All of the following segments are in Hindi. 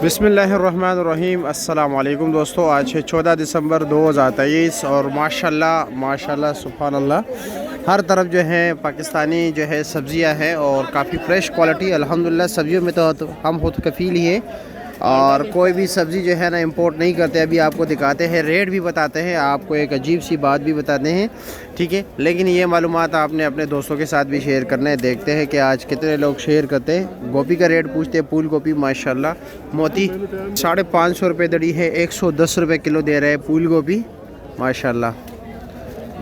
बिस्मिल्लाहिर्रहमानिर्रहीम। अस्सलाम वालेकुम दोस्तों, आज है 14 दिसंबर 2023 और माशाल्लाह माशाल्लाह सुभान अल्लाह हर तरफ जो है पाकिस्तानी जो है सब्ज़ियां हैं और काफ़ी फ़्रेश क्वालिटी अल्हम्दुलिल्लाह। सब्ज़ियों में तो हम खुद कफ़ील ही हैं और कोई भी सब्ज़ी जो है ना इंपोर्ट नहीं करते। अभी आपको दिखाते हैं, रेट भी बताते हैं, आपको एक अजीब सी बात भी बताते हैं, ठीक है। लेकिन ये मालूमात आपने अपने दोस्तों के साथ भी शेयर करना है। देखते हैं कि आज कितने लोग शेयर करते हैं। गोभी का रेट पूछते हैं। फूल गोभी माशाल्लाह मोती 550 रुपये दड़ी है, 110 रुपये किलो दे रहे हैं फूल गोभी माशाल्लाह।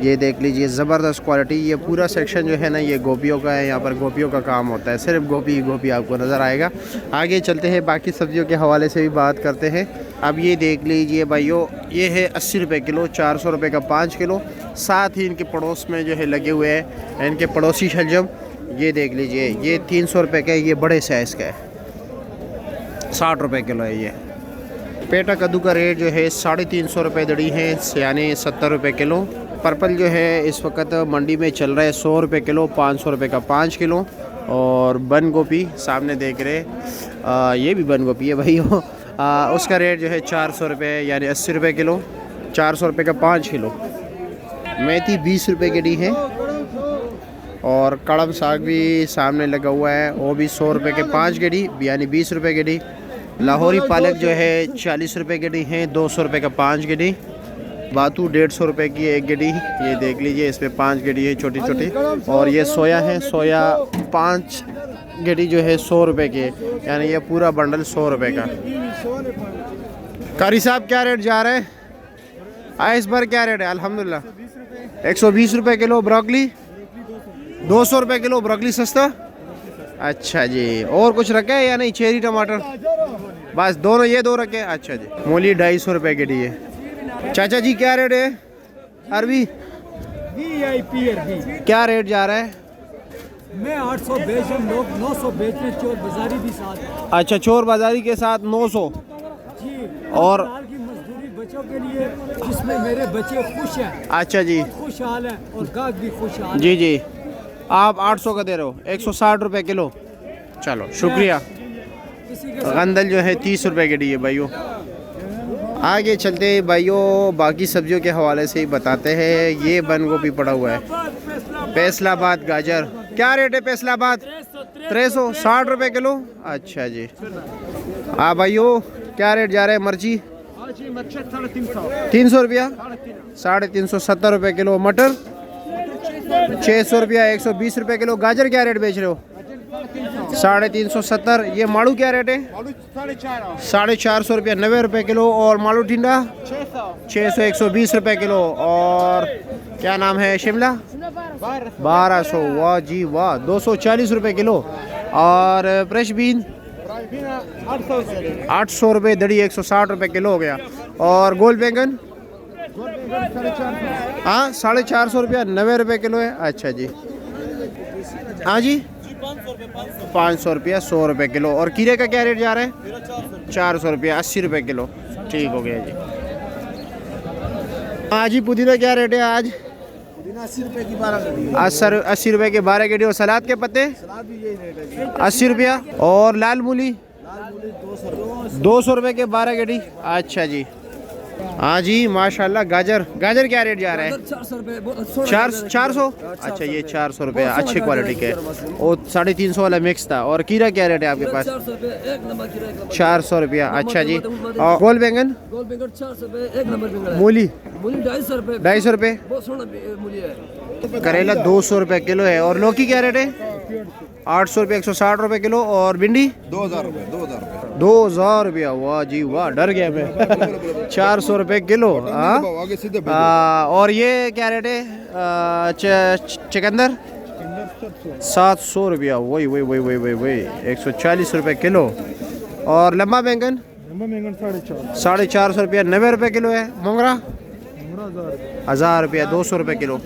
ये देख लीजिए ज़बरदस्त क्वालिटी। ये पूरा सेक्शन जो है ना ये गोभियों का है। यहाँ पर गोभियों का काम होता है, सिर्फ गोभी गोभी आपको नज़र आएगा। आगे चलते हैं, बाकी सब्जियों के हवाले से भी बात करते हैं। अब ये देख लीजिए भाइयों, ये है 80 रुपये किलो, 400 रुपये का 5 किलो। साथ ही इनके पड़ोस में जो है लगे हुए हैं इनके पड़ोसी शलजम। ये देख लीजिए, ये 300 रुपये का है, ये बड़े साइज़ का है, 60 रुपये किलो है। ये पेटा कद्दू का रेट जो है 350 रुपये दड़ी है, यानी 70 रुपये किलो। पर्पल जो है इस वक्त मंडी में चल रहा है 100 रुपये किलो, 500 रुपये का 5 किलो। और बंद गोभी सामने देख रहे, ये भी बंद गोभी है भाई उसका रेट जो है 400 रुपये यानी 80 रुपये किलो, 400 रुपये का 5 किलो। मेथी 20 रुपये की डी है और कड़म साग भी सामने लगा हुआ है, वो भी 100 रुपये के 5 गड्डी यानी 20 रुपये की डी। लाहौरी पालक जो है 40 रुपये की डी है, 200 रुपये का 5 गड्डी। बातू 150 रुपये की एक गड्डी, ये देख लीजिए, इसमें 5 गड्डी है छोटी छोटी। और ये सोया है, सोया 5 गड्डी जो है 100 रुपये की, यानी ये पूरा बंडल 100 रुपये का। कारी साहब क्या रेट जा रहा है इस बार? क्या रेट है? अल्हम्दुलिल्लाह 120 रुपये किलो। ब्रोकली 200 रुपये किलो। ब्रोकली सस्ता, अच्छा जी। और कुछ रखे है या नहीं? चेरी टमाटर बस दोनों, ये दो रखे, अच्छा जी। मूली 250 रुपये की डी है। चाचा जी क्या रेट है? अरबी क्या रेट जा रहा है? मैं 800 बेच रहा हूं, लोग 900 बेच रहे हैं, चोर बाजारी भी साथ। अच्छा, चोर बाजारी के साथ 900 जी। और की मजदूरी बच्चों के लिए, जिसमें मेरे बच्चे खुश हैं। अच्छा जी, खुशहाल हैं और गाहक भी खुशहाल जी जी। आप 800 का दे रहे हो, 160 रुपये किलो। चलो शुक्रिया। गंदल जो है 30 रुपये की डी है भाइयों। आगे चलते हैं भाइयों, बाकी सब्जियों के हवाले से ही बताते हैं। ये बंद गोभी पड़ा हुआ है। फैसलाबाद गाजर क्या रेट है? फैसलाबाद 360 रुपये किलो, अच्छा जी। हाँ भाइयों, क्या रेट जा रहा है? मिर्ची 300 रुपया, 350 रुपये किलो। मटर 600 रुपया, 120 रुपये किलो। गाजर क्या रेट बेच रहे हो? 350। ये माड़ू क्या रेट है? 450 रुपया, 90 रुपये किलो। और माड़ू टिंडा 600, 120 रुपये किलो। और क्या नाम है? शिमला 1200, वाह जी वाह, 240 रुपये किलो। और फ्रेश बीन 800 रुपये दड़ी, 160 रुपये किलो हो गया। और गोल बैंगन हाँ 450 रुपया, 90 रुपये किलो है, अच्छा जी। हाँ जी 500 रुपया, 100 रुपये किलो। और कीरे का क्या रेट जा रहा है? 400 रुपया, 80 रुपये किलो, ठीक हो गया जी। हाँ जी, पुदीना क्या रेट है आज? पुदीना 80 रुपये की 12 गड्डी। 80 रुपये के 12 गड्डी। और सलाद के पत्ते 80 रुपया। और लाल मूली 200 रुपये के 12 गड्डी, अच्छा जी। हाँ जी माशाल्लाह। गाजर क्या रेट जा रहा है? 400, अच्छा ये 400 रुपये, अच्छी क्वालिटी के। और 350 वाला मिक्स था। और कीरा क्या रेट है आपके पास? 400 रुपया, अच्छा जी। और गोल बैंगन 400 मूली 250 रुपये। करेला 200 रुपये किलो है। और लौकी क्या रेट है? 800 रुपये, 160 रुपये किलो। और भिंडी 2000 रुपया, वाह जी वाह, डर गया मैं। 400 रुपये किलो। और ये क्या रेट है? चुकंदर 700 रुपया, वही 140 रुपये किलो। और लंबा बैंगन 450 रुपया, 90 रुपये किलो है। मोंगरा 1000 रुपया, 200 रुपये किलो।